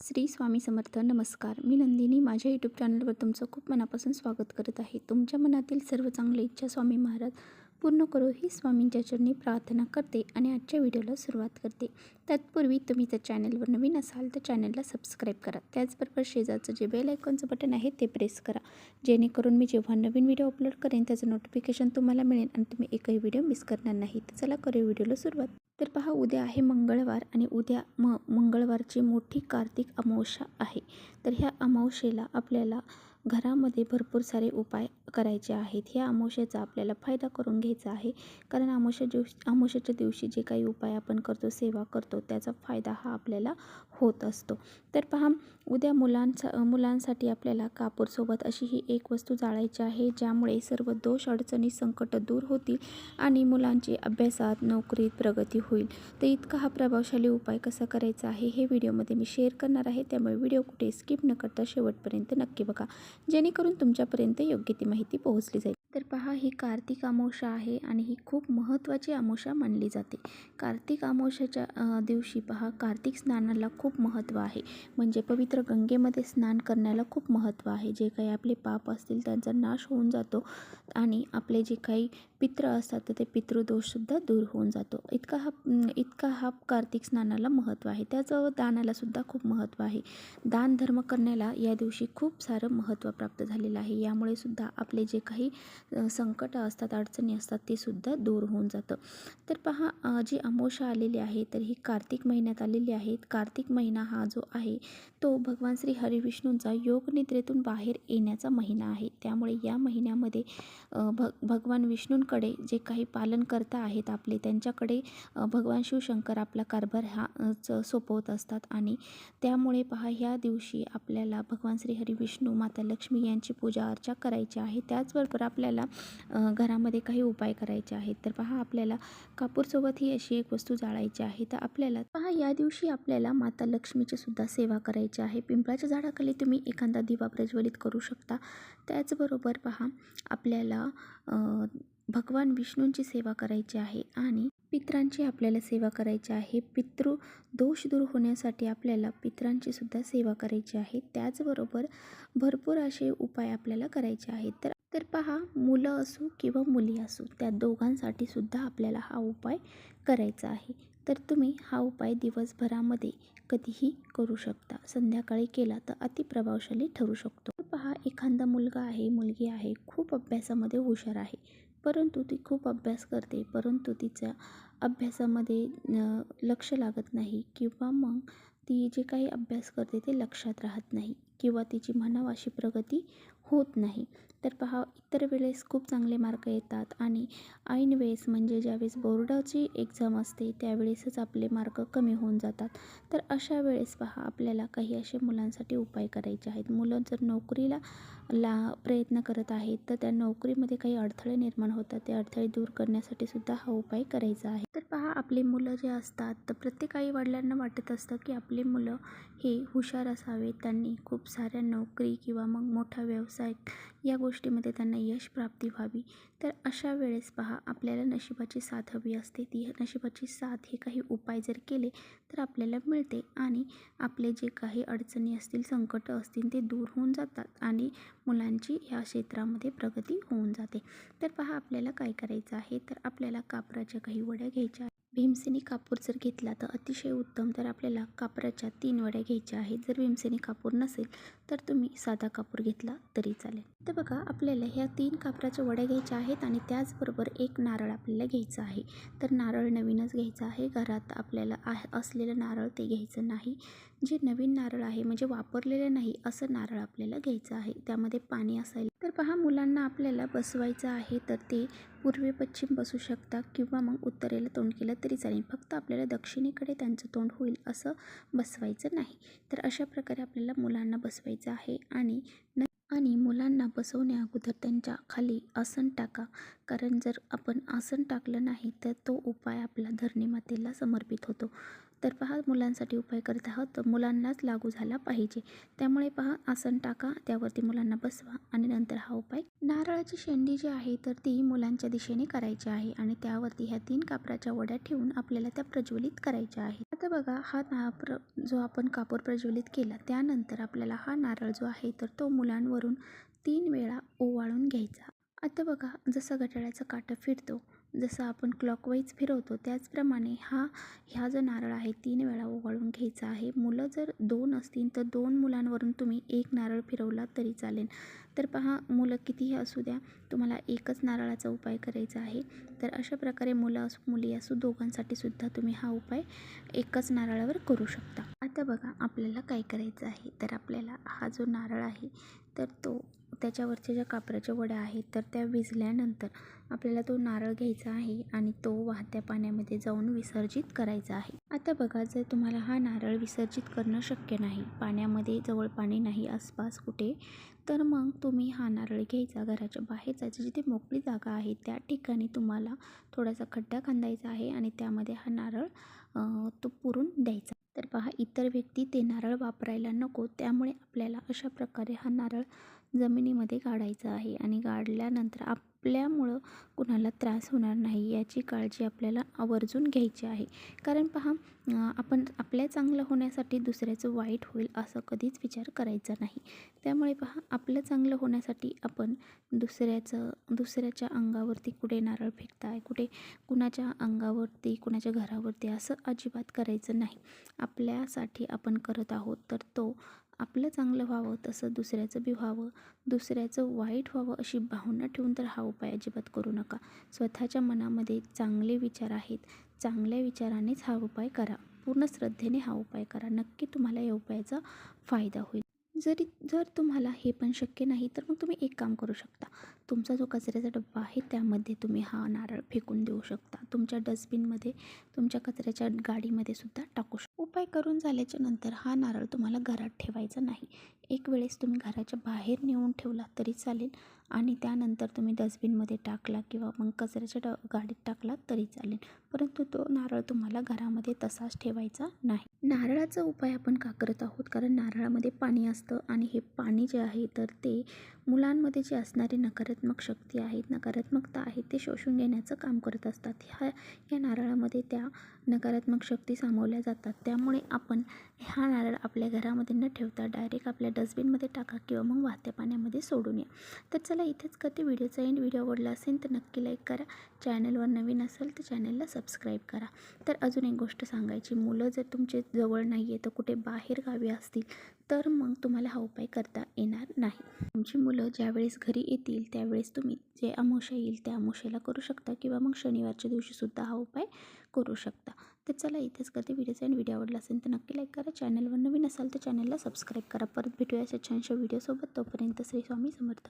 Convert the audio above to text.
श्री स्वामी समर्थ. नमस्कार. मी नंदिनी. माझ्या यूट्यूब चॅनलवर तुमचं खूप मनापासून स्वागत करत आहे. तुमच्या मनातील सर्व चांगली इच्छा स्वामी महाराज पूर्ण करो ही स्वामींच्या चरणी प्रार्थना करते आणि आजच्या व्हिडिओला सुरुवात करते. तत्पूर्वी तुम्ही जर चॅनलवर नवीन असाल तर चॅनलला सबस्क्राईब करा. त्याचबरोबर शेजारचं जे बेल आयकॉनचं बटन आहे ते प्रेस करा, जेणेकरून मी जेव्हा नवीन व्हिडिओ अपलोड करेन त्याचं नोटिफिकेशन तुम्हाला मिळेल आणि तुम्ही एकही व्हिडिओ मिस करणार नाही. तर चला करूया व्हिडिओला सुरुवात. तर पहा, उद्या आहे मंगळवार आणि उद्या मंगळवारची मोठी कार्तिक अमावस्या आहे. तर ह्या अमावस्येला आपल्याला घरामध्ये भरपूर सारे उपाय करायचे आहेत. ह्या अमावस्येचा आपल्याला फायदा करून घ्यायचा आहे, कारण अमावस्येच्या दिवशी जे काही उपाय आपण करतो, सेवा करतो, त्याचा फायदा हा आपल्याला होत असतो. तर पहा, उद्या मुलांसाठी आपल्याला कापूरसोबत अशी ही एक वस्तू जाळायची आहे, ज्यामुळे सर्व दोष, अडचणी, संकट दूर होतील आणि मुलांची अभ्यासात, नोकरीत प्रगती होईल. तर इतका हा प्रभावशाली उपाय कसा करायचा आहे हे व्हिडिओमध्ये मी शेअर करणार आहे. त्यामुळे व्हिडिओ कुठे स्किप न करता शेवटपर्यंत नक्की बघा, जेणेकरून तुमच्यापर्यंत योग्य ती माहिती पोहोचली जाईल. तर पहा, ही कार्तिक अमावस्या आहे आणि ही खूप महत्त्वाची अमावस्या मानली जाते. कार्तिक अमावस्येच्या दिवशी पहा, कार्तिक स्नानाला खूप महत्त्व आहे. म्हणजे पवित्र गंगेमध्ये स्नान करण्याला खूप महत्त्व आहे. जे काही आपले पाप असतील त्यांचा नाश होऊन जातो आणि आपले जे काही पितृ असतात तर ते पितृदोषसुद्धा दूर होऊन जातो. इतका हा कार्तिक स्नानाला महत्त्व आहे. त्याचबरोबर दानालासुद्धा खूप महत्त्व आहे. दान धर्म करण्याला या दिवशी खूप सारं महत्त्व प्राप्त झालेलं आहे. यामुळे सुद्धा आपले जे काही संकट असतात, अडचणी असतात, ते सुद्धा दूर होऊन जातं. तर पहा, जी अमावस्या आलेली आहे तर ही कार्तिक महिन्यात आलेली आहे. कार्तिक महिना हा जो आहे तो भगवान श्री हरिविष्णूंचा योगनिद्रेतून बाहेर येण्याचा महिना आहे. त्यामुळे या महिन्यामध्ये भगवान विष्णूंकडे जे काही पालनकर्ता आहेत आपले, त्यांच्याकडे भगवान शिवशंकर आपला कारभार हा सोपवत असतात. आणि त्यामुळे पहा, ह्या दिवशी आपल्याला भगवान श्री हरिविष्णू, माता लक्ष्मी यांची पूजा अर्चा करायची आहे. त्याचबरोबर आपल्याला घरामध्ये काही उपाय करायचे आहेत. तर पहा, आपल्याला कापूरसोबत ही अशी एक वस्तू जाळायची आहे. तर आपल्याला पहा, या दिवशी आपल्याला माता लक्ष्मीची सुद्धा सेवा करायची आहे. पिंपळाच्या झाडाखाली तुम्ही एखादा दिवा प्रज्वलित करू शकता. त्याचबरोबर पहा, आपल्याला भगवान विष्णूंची सेवा करायची आहे आणि पितरांची आपल्याला सेवा करायची आहे. पितृ दोष दूर होण्यासाठी आपल्याला पितरांची सुद्धा सेवा करायची आहे. त्याचबरोबर भरपूर असे उपाय आपल्याला करायचे आहेत. तर पहा, मुलं असो किंवा मुली असो, त्या दोघांसाठी सुद्धा आपल्याला हा उपाय करायचा आहे. तर तुम्ही हा उपाय दिवसभरामध्ये कधीही करू शकता. संध्याकाळी केला तर अति प्रभावशाली ठरू शकतो. पहा, एखादा मुलगा आहे, मुलगी आहे, खूप अभ्यासामध्ये हुशार आहे, परंतु ती खूप अभ्यास करते, परंतु तिच्या अभ्यासामध्ये लक्ष लागत नाही, किंवा मग ती जे काही अभ्यास करते ते लक्षात राहत नाही, किंवा तिची म्हणावी अशी प्रगती होत नाही. तर पहा, इतर वेळेस खूप चांगले मार्क येतात आणि ऐन वेळेस म्हणजे ज्यावेळेस बोर्डाची एक्झाम असते त्यावेळेसच आपले मार्क कमी होऊन जातात. तर अशा वेळेस पहा, आपल्याला काही असे मुलांसाठी उपाय करायचे आहेत. मुलं जर नोकरीला प्रयत्न करत आहेत तर त्या नोकरीमध्ये काही अडथळे निर्माण होतात, ते अडथळे दूर करण्यासाठी सुद्धा हा उपाय करायचा आहे. तर पहा, आपली मुलं जे असतात तर प्रत्येक आई वडिलांना वाटत असतं की आपले मुलं हे हुशार असावे, त्यांनी खूप साऱ्या नोकरी किंवा मग मोठा व्यवसाय या गोष्टीमध्ये त्यांना यश प्राप्ती व्हावी. तर अशा वेळेस पहा, आपल्याला नशिबाची साथ हवी असते. ती नशिबाची साथ हे काही उपाय जर केले तर आपल्याला मिळते आणि आपले जे काही अडचणी असतील, संकट असतील, ते दूर होऊन जातात आणि मुलांची ह्या क्षेत्रामध्ये प्रगती होऊन जाते. तर पहा, आपल्याला काय करायचं आहे, तर आपल्याला कापराच्या काही वड्या घ्यायच्या आहेत. भीमसेनी कापूर जर घेतला तर अतिशय उत्तम. तर आपल्याला कापराच्या 3 वड्या घ्यायच्या आहेत. जर भीमसेनी कापूर नसेल तर तुम्ही साधा कापूर घेतला तरी चालेल. तर बघा, आपल्याला ह्या 3 कापराच्या वड्या घ्यायच्या आहेत आणि त्याचबरोबर एक नारळ आपल्याला घ्यायचं आहे. तर नारळ नवीनच घ्यायचं आहे. घरात आपल्याला असलेलं नारळ ते घ्यायचं नाही. जे नवीन नारळ आहे म्हणजे वापरलेलं नाही असं नारळ आपल्याला घ्यायचं आहे. त्यामध्ये पाणी असायला. तर पहा, मुलांना आपल्याला बसवायचं आहे तर ते पूर्वे पश्चिम बसू शकता किंवा मग उत्तरेला तोंड केलं तरी चालेल. फक्त आपल्याला दक्षिणेकडे त्यांचं तोंड होईल असं बसवायचं नाही. तर अशा प्रकारे आपल्याला मुलांना बसवायचं आहे आणि मुलांना बसवण्या अगोदर त्यांच्या खाली आसन टाका, कारण जर आपण आसन टाकलं नाही तर तो उपाय आपला धरणीमातेला समर्पित होतो. तर पहा मुलांसाठी उपाय करत आहोत तर मुलांनाच लागू झाला पाहिजे. त्यामुळे पहा आसन टाका, त्यावरती मुलांना बसवा आणि नंतर हा उपाय. नारळाची शेंडी जी आहे तर ती मुलांच्या दिशेने करायची आहे आणि त्यावरती ह्या 3 कापराच्या वड्या ठेवून आपल्याला त्या प्रज्वलित करायच्या आहेत. आता बघा हा जो आपण कापूर प्रज्वलित केला त्यानंतर आपल्याला हा नारळ जो आहे तर तो मुलांवरून 3 वेळा ओवाळून घ्यायचा. आता बघा जसं घड्याळाचं काटं फिरतो, जसं आपण क्लॉकवाईज फिरवतो त्याचप्रमाणे ह्या जो नारळ आहे 3 वेळा ओवाळून घ्यायचा आहे. मुलं जर 2 असतील तर 2 मुलांवरून तुम्ही 1 नारळ फिरवला तरी चालेल. तर पहा मुलं कितीही असू द्या, तुम्हाला एकच नारळाचा उपाय करायचा आहे. तर अशा प्रकारे मुलं असो मुली असो दोघांसाठी सुद्धा तुम्ही हा उपाय एकच नारळावर करू शकता. आता बघा आपल्याला काय करायचं आहे, तर आपल्याला हा जो नारळ आहे तर तो त्याच्यावरच्या ज्या कापराच्या वड्या आहेत तर त्या विझल्यानंतर आपल्याला तो नारळ घ्यायचा आहे आणि तो वाहत्या पाण्यामध्ये जाऊन विसर्जित करायचा आहे. आता बघा जर तुम्हाला हा नारळ विसर्जित करणं शक्य नाही, पाण्यामध्ये जवळ पाणी नाही आसपास कुठे, तर मग तुम्ही हा नारळ घ्यायचा, घराच्या बाहेर जायचं, जिथे मोकळी जागा आहे त्या ठिकाणी तुम्हाला थोडासा खड्डा खांदायचा आहे आणि त्यामध्ये हा नारळ तो पुरून द्यायचा. तर पहा इतर व्यक्ती ते नारळ वापरायला नको, त्यामुळे आपल्याला अशा प्रकारे हा नारळ जमिनीमध्ये गाडायचा आहे आणि गाडल्यानंतर आपल्यामुळं कुणाला त्रास होणार नाही याची काळजी आपल्याला आवर्जून घ्यायची आहे. कारण पहा आपण आपल्या चांगलं होण्यासाठी दुसऱ्याचं वाईट होईल असं कधीच विचार करायचा नाही. त्यामुळे पहा आपलं चांगलं होण्यासाठी आपण दुसऱ्याच्या अंगावरती कुठे नारळ फेकताय, कुठे कुणाच्या अंगावरती कुणाच्या घरावरती असं अजिबात करायचं नाही. आपल्यासाठी आपण करत आहोत तर तो आपलं चांगलं व्हावं तसं दुसऱ्याचं बी व्हावं, दुसऱ्याचं वाईट व्हावं अशी भावना ठेवून तर हा उपाय अजिबात करू नका. स्वतःच्या मनामध्ये चांगले विचार आहेत, चांगल्या विचारानेच हा उपाय करा. पूर्ण श्रद्धेने हा उपाय करा. नक्की तुम्हाला या उपायाचा फायदा होईल. जर तुम्हाला हे पण शक्य नाही तर मग तुम्ही एक काम करू शकता. तुमचा जो कचऱ्याचा डब्बा आहे त्यामध्ये तुम्ही हा नारळ फेकून देऊ शकता. तुमच्या डस्टबिनमध्ये, तुमच्या कचऱ्याच्या गाडीमध्ये सुद्धा टाकू शकता. उपाय करून झाल्याच्या नंतर हा नारळ तुम्हाला घरात ठेवायचा नाही. एक वेळेस तुम्ही घराच्या बाहेर नेऊन ठेवला तरी चालेल आणि त्यानंतर तुम्ही डस्टबिनमध्ये टाकला किंवा मग कचऱ्याच्या गाडीत टाकला तरी चालेल. परंतु तो नारळ तुम्हाला घरामध्ये तसाच ठेवायचा नाही. नारळाचा उपाय आपण का करत आहोत, कारण नारळामध्ये पाणी असतं आणि हे पाणी जे आहे तर ते मुलांमध्ये जी असणारी नकारात्मक शक्ती आहे, नकारात्मकता आहे ते शोषून घेण्याचं काम करत असतात. या नारळामध्ये त्या नकारात्मक शक्ती सामावल्या जातात. त्यामुळे आपण हा नारळ आपल्या घरामध्ये न ठेवता डायरेक्ट आपल्या डस्टबिनमध्ये टाका किंवा मग वाहत्या पाण्यामध्ये सोडून या. तर चला इथेच करते व्हिडिओचा एंड. व्हिडिओ आवडला असेल तर नक्की लाईक करा. चॅनलवर नवीन असेल तर चॅनलला सबस्क्राईब करा. तर अजून एक गोष्ट सांगायची, मुलं जर तुमचे जवळ नाही आहे तर कुठे बाहेर गावी असतील तर मग तुम्हाला हा उपाय करता येणार नाही. तुमची मुलं ज्यावेळेस घरी येतील त्यावेळेस तुम्ही जे अमावस्या येईल त्या अमावस्येला करू शकता किंवा मग शनिवारच्या दिवशीसुद्धा हा उपाय करू शकता. तर चला इथेच करते व्हिडिओचा आणि व्हिडिओ आवडला असेल तर नक्की लाईक करा. चॅनलवर नवीन असाल तर चॅनलला सबस्क्राईब करा. परत भेटूया अशा छानशा व्हिडिओसोबत. तोपर्यंत श्री स्वामी समर्थ.